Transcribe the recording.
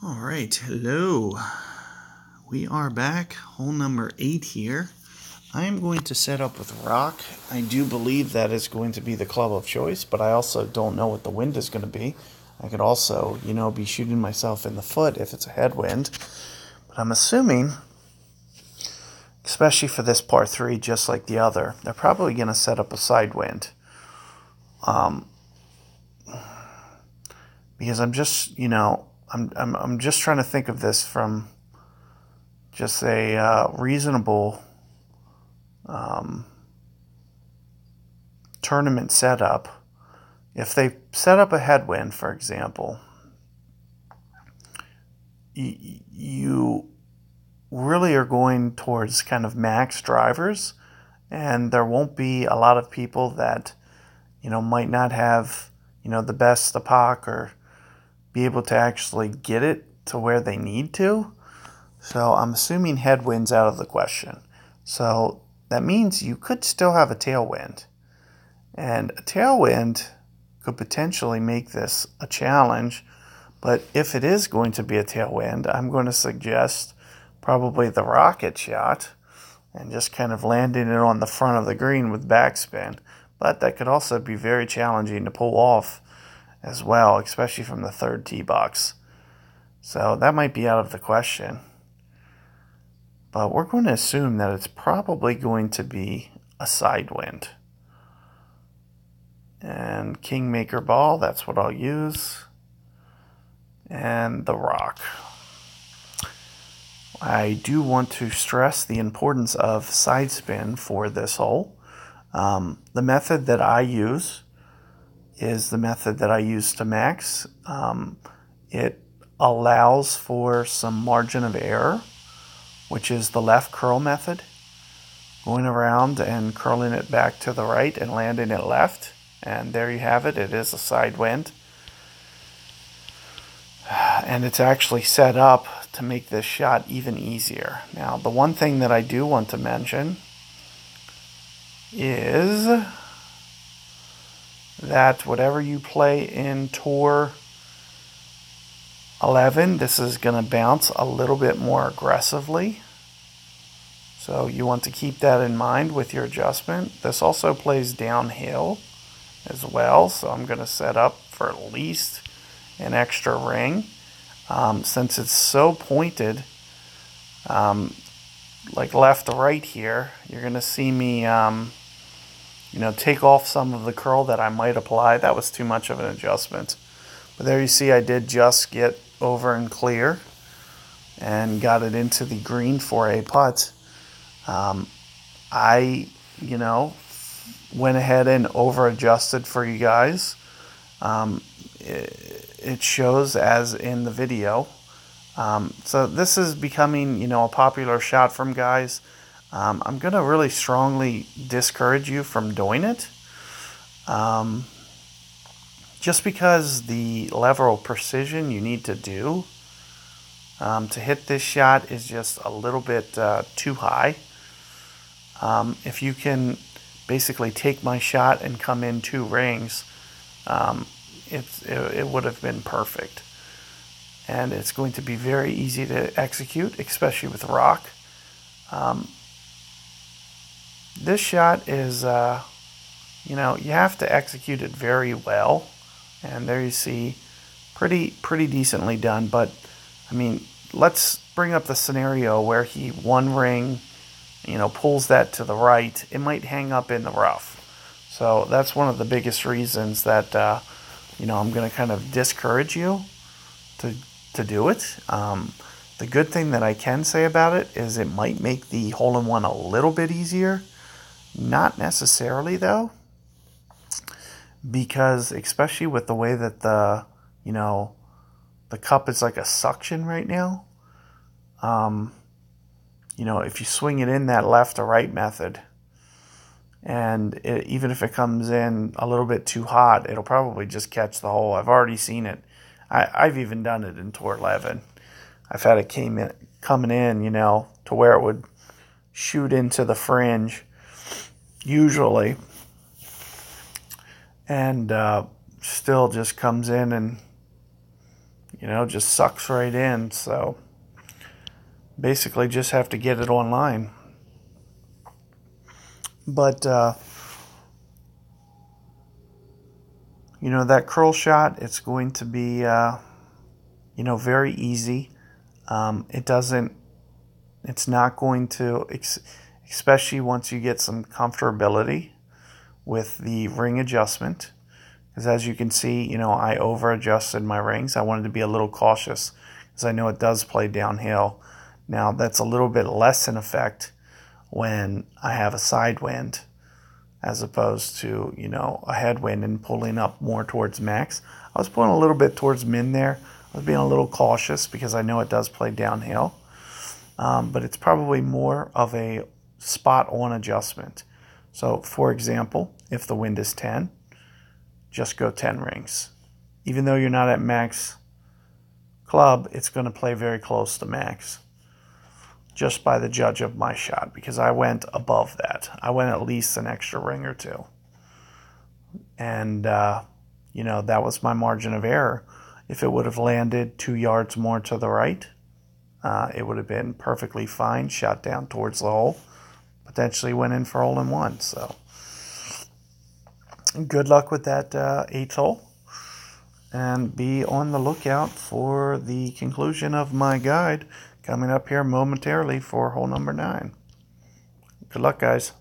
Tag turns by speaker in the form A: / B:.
A: All right, hello. We are back, hole number 8 here. I am going to set up with rock. I do believe that is going to be the club of choice, but I also don't know what the wind is going to be. I could also, be shooting myself in the foot if it's a headwind. But I'm assuming, especially for this par 3, just like the other, they're probably going to set up a side wind. Because I'm just, I'm just trying to think of this from just a reasonable tournament setup. If they set up a headwind, for example, you really are going towards kind of max drivers, and there won't be a lot of people that, might not have, the best epoch or be able to actually get it to where they need to. So I'm assuming headwind's out of the question. So that means you could still have a tailwind. And a tailwind could potentially make this a challenge. But if it is going to be a tailwind, I'm going to suggest probably the rocket shot and just kind of landing it on the front of the green with backspin. But that could also be very challenging to pull off as well, especially from the third tee box. So that might be out of the question. But we're going to assume that it's probably going to be a side wind. And Kingmaker ball, that's what I'll use. And the rock. I do want to stress the importance of side spin for this hole. The method that I use is the method that I use to max. It allows for some margin of error, which is the left curl method, going around and curling it back to the right and landing it left. And there you have it. It is a side wind. And it's actually set up to make this shot even easier. Now, the one thing that I do want to mention is that whatever you play in Tour 11, this is going to bounce a little bit more aggressively. So you want to keep that in mind with your adjustment. This also plays downhill as well, so I'm going to set up for at least an extra ring. Since it's so pointed, like left to right here, you're going to see me, take off some of the curl that I might apply. That was too much of an adjustment. But there you see I did just get over and clear and got it into the green for a putt. I, went ahead and over adjusted for you guys. It shows as in the video. So this is becoming, a popular shot from guys. I'm going to really strongly discourage you from doing it. Just because the level of precision you need to do to hit this shot is just a little bit too high. If you can basically take my shot and come in 2 rings, it would have been perfect. And it's going to be very easy to execute, especially with rock. This shot is, you have to execute it very well. And there you see, pretty decently done. But, let's bring up the scenario where he 1 ring, pulls that to the right. It might hang up in the rough. So that's one of the biggest reasons that, I'm going to kind of discourage you to do it. The good thing that I can say about it is it might make the hole-in-one a little bit easier. Not necessarily, though, because especially with the way that the cup is like a suction right now, if you swing it in that left to right method, and even if it comes in a little bit too hot, it'll probably just catch the hole. I've already seen it. I've even done it in Tour 11. I've had it coming in, to where it would shoot into the fringe, usually, and still just comes in and, just sucks right in. So basically just have to get it online. But, that curl shot, it's going to be, very easy. It's not going to, especially once you get some comfortability with the ring adjustment. Because as you can see, I over adjusted my rings. I wanted to be a little cautious because I know it does play downhill. Now that's a little bit less in effect when I have a side wind as opposed to, a headwind and pulling up more towards max. I was pulling a little bit towards min there. I was being a little cautious because I know it does play downhill. But it's probably more of a spot-on adjustment. So, for example, if the wind is 10, just go 10 rings. Even though you're not at max club, it's going to play very close to max just by the judge of my shot, because I went above that. I went at least an extra ring or two. And, that was my margin of error. If it would have landed 2 yards more to the right, it would have been perfectly fine, shot down towards the hole, potentially went in for hole-in-one. So good luck with that 8th hole, and be on the lookout for the conclusion of my guide coming up here momentarily for hole number 9. Good luck, guys.